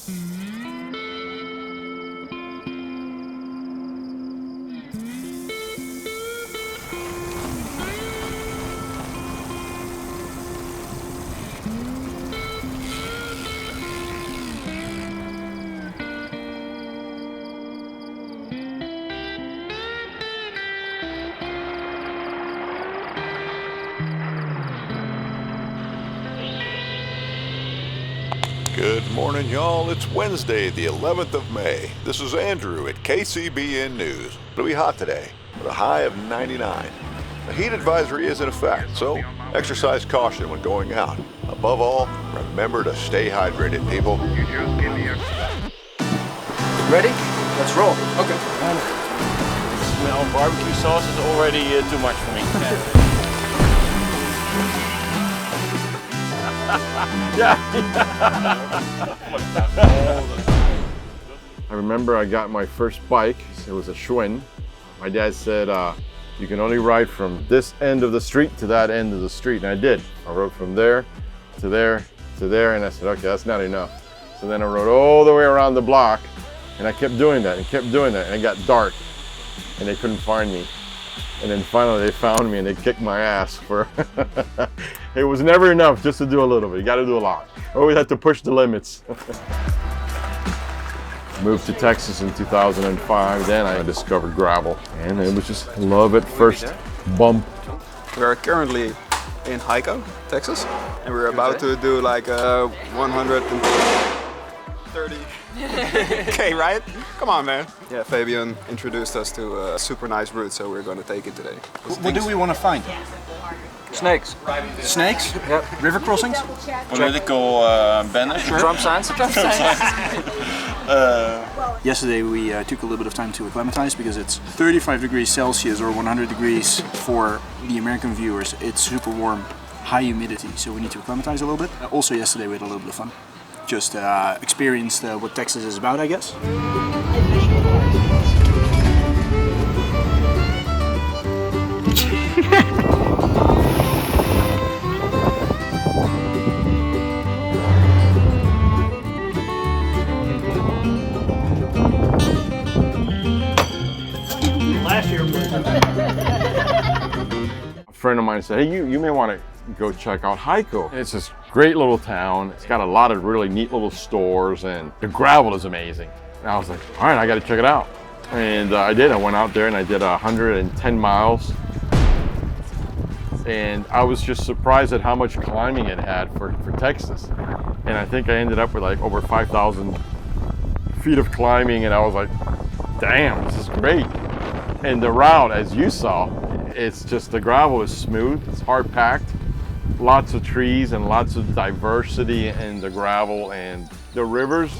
Good morning, y'all. It's Wednesday, the 11th of May. This is Andrew at KCBN News. It'll be hot today with a high of 99. A heat advisory is in effect, so exercise caution when going out. Above all, remember to stay hydrated, people. Ready? Let's roll. Okay. Smell barbecue sauce is already too much for me. I remember I got my first bike. It was a Schwinn. My dad said, you can only ride from this end of the street to that end of the street, and I did. I rode from there to there to there, and I said, okay, that's not enough. So then I rode all the way around the block, and I kept doing that and kept doing that, and it got dark, and they couldn't find me. And then finally they found me and they kicked my ass for, it was never enough just to do a little bit. You gotta do a lot. I always had to push the limits. Moved to Texas in 2005, then I discovered gravel. And it was just love at first bump. We're currently in Hico, Texas, and we're about to do like 130 Okay, right? Come on, man. Yeah, Fabian introduced us to a super nice route, so we're going to take it today. What do we want to find? Snakes. Snakes? Yep. River crossings? Political banners. Trump signs? Yesterday we took a little bit of time to acclimatize because it's 35 degrees Celsius or 100 degrees for the American viewers. It's super warm, high humidity, so we need to acclimatize a little bit. Also yesterday we had a little bit of fun. Just experienced what Texas is about, I guess. Last year. A friend of mine said, hey, you may want to go check out Hico. It's this great little town. It's got a lot of really neat little stores and the gravel is amazing. And I was like, all right, I got to check it out. And I did. I went out there and I did 110 miles. And I was just surprised at how much climbing it had for Texas. And I think I ended up with like over 5,000 feet of climbing, and I was like, damn, this is great. And the route, as you saw, it's just the gravel is smooth, it's hard packed, lots of trees and lots of diversity in the gravel, and the rivers,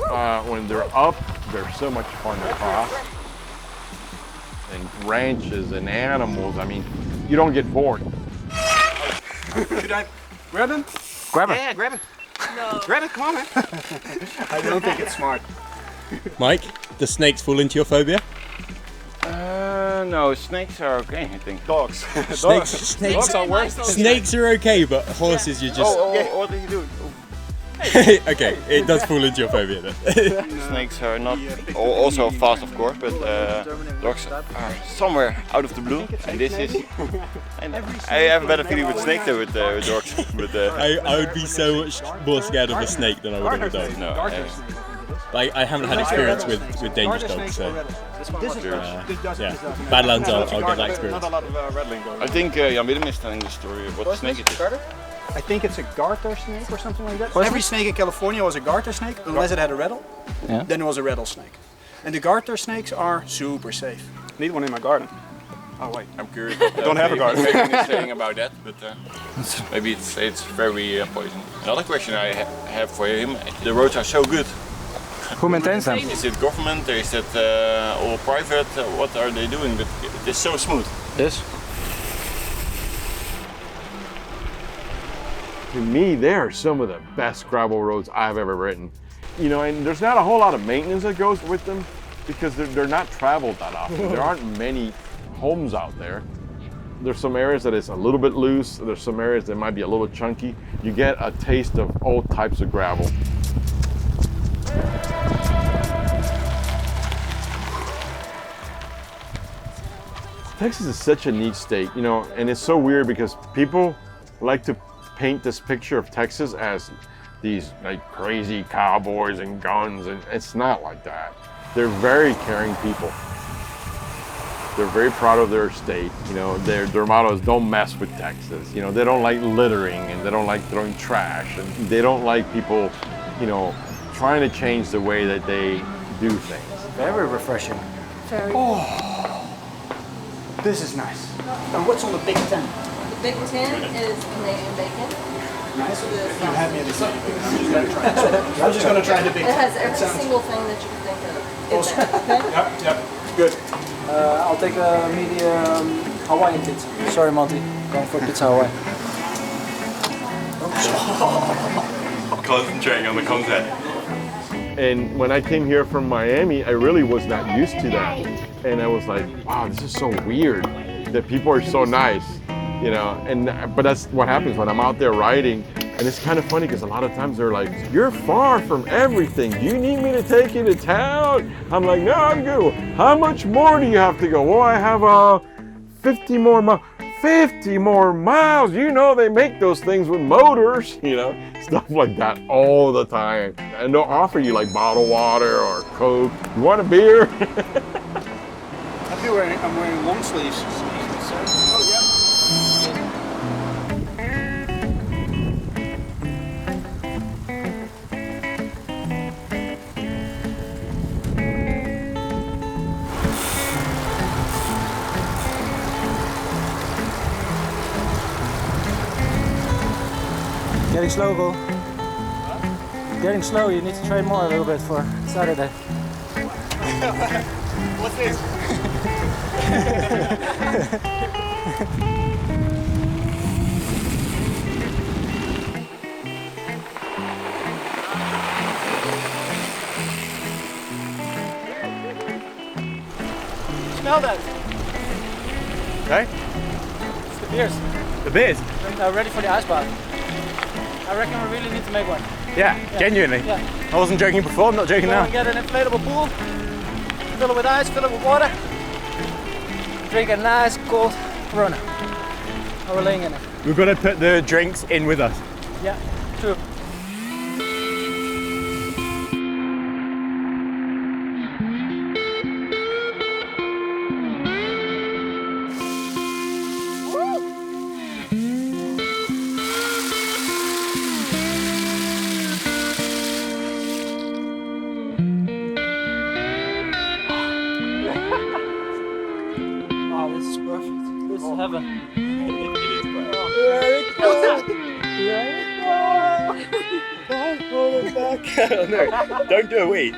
when they're up, they're so much fun to cross. And ranches and animals, I mean, you don't get bored. Should I grab him? Grab it. Yeah, grab it. No. Grab it, come on, man. I don't think it's smart. Mike, do snakes fall into your phobia? No, snakes are okay, I think. Dogs. Snakes are worse. Snakes are okay, but horses you just... What did you do? Okay, it does fall into your phobia then. Snakes are not also fast, of course, but dogs are somewhere out of the blue, and this is. And I have a better feeling with snakes than with dogs. But I would be so much more scared of a snake than I would of a dog. no, Like, I haven't had experience with dangerous dogs, so yeah. Badlands, I'll get that experience. I think Jan Willem is telling the story of what snake it is. I think it's a garter snake or something like that. Every snake in California was a garter snake, unless it had a rattle. Yeah. Then it was a rattlesnake. And the garter snakes are super safe. Need one in my garden. Oh wait, I'm curious. I don't have a garden. Maybe he's saying about that, but maybe it's very poisonous. Another question I have for him: the roads are so good. Who maintains them? Is it government? Is it all private? What are they doing? But it's so smooth. This? To me, they are some of the best gravel roads I've ever ridden. You know, and there's not a whole lot of maintenance that goes with them because they're not traveled that often. There aren't many homes out there. There's some areas that is a little bit loose. There's some areas that might be a little chunky. You get a taste of all types of gravel. Texas is such a neat state, you know, and it's so weird because people like to paint this picture of Texas as these like crazy cowboys and guns, and it's not like that. They're very caring people. They're very proud of their state. You know, their motto is don't mess with Texas. You know, they don't like littering and they don't like throwing trash and they don't like people, you know, trying to change the way that they do things. Very refreshing. Very. This is nice. And what's on the Big Ten? The Big Ten is Canadian bacon. Nice. It is, You have me at the I'm just gonna try the Big it Ten. has every single thing that you can think of. in Awesome. there, okay? Yep. Good. I'll take a medium Hawaiian pizza. Sorry, Monty. Going for pizza Hawaii. Concentrating on the content. And when I came here from Miami, I really was not used to that. And I was like, wow, this is so weird that people are so nice, you know. But that's what happens when I'm out there riding. And it's kind of funny because a lot of times they're like, you're far from everything. Do you need me to take you to town? I'm like, no, I'm good. How much more do you have to go? Well, I have 50 more miles. 50 more miles. You know, they make those things with motors, you know, stuff like that all the time. And they'll offer you like bottled water or Coke. You want a beer? I'm wearing long sleeves. Oh, yeah. Getting slow, Will. Getting slow, you need to train more a little bit for Saturday. What's this? Smell that! Okay. It's the beers. The beers? Ready for the ice bath. I reckon we really need to make one. Yeah, genuinely. Yeah. I wasn't joking before, I'm not joking Go now. and get an inflatable pool, fill it with ice, fill it with water, drink a nice cold Corona. While we're laying in it. We've got to put the drinks in with us. Yeah, true. Oh, this is perfect. This is heaven. No, don't do a wee.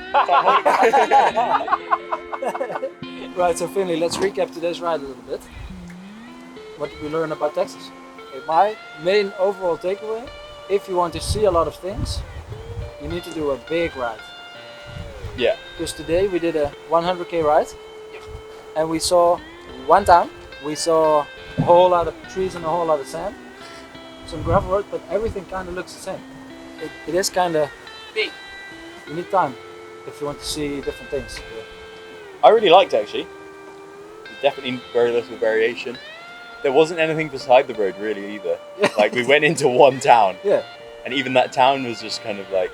Right, so Finley, let's recap today's ride a little bit. What did we learn about Texas? Okay, my main overall takeaway, if you want to see a lot of things, you need to do a big ride. Yeah. Because today we did a 100k ride and we saw one town, we saw a whole lot of trees and a whole lot of sand, some gravel road, but everything kind of looks the same. It is kind of big. You need time if you want to see different things. I really liked it actually. There's definitely very little variation. There wasn't anything beside the road really either. Like we went into one town. Yeah. And even that town was just kind of like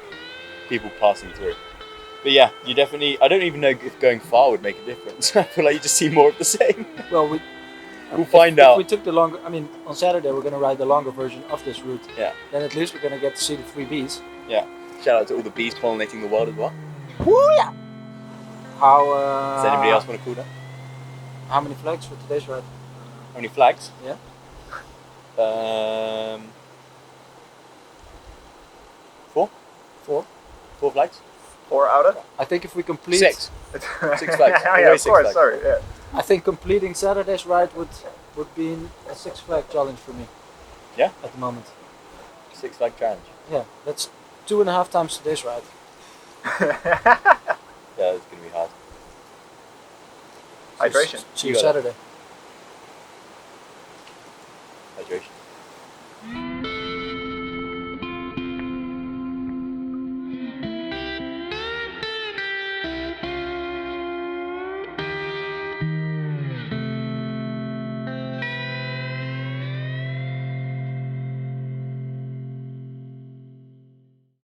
people passing through. But yeah, you definitely, I don't even know if going far would make a difference. I feel like you just see more of the same. Well, We'll find out. If we took the longer, I mean, on Saturday we're going to ride the longer version of this route. Yeah. Then at least we're going to get to see the 3 bees. Yeah. Shout out to all the bees pollinating the world as well. Woo yeah! How? Does anybody else want to call that? How many flags for today's ride? How many flags? Yeah. 4? 4. 4 flags? 4 out of? I think if we complete 6. 6 flags. Oh, yeah, Always of course, 6 flags. sorry. Yeah. I think completing Saturday's ride would be a 6 flag challenge for me. Yeah? At the moment. 6 flag challenge. Yeah, that's 2.5 times today's ride. Yeah, it's going to be hard. Hydration. See you You got it. Saturday.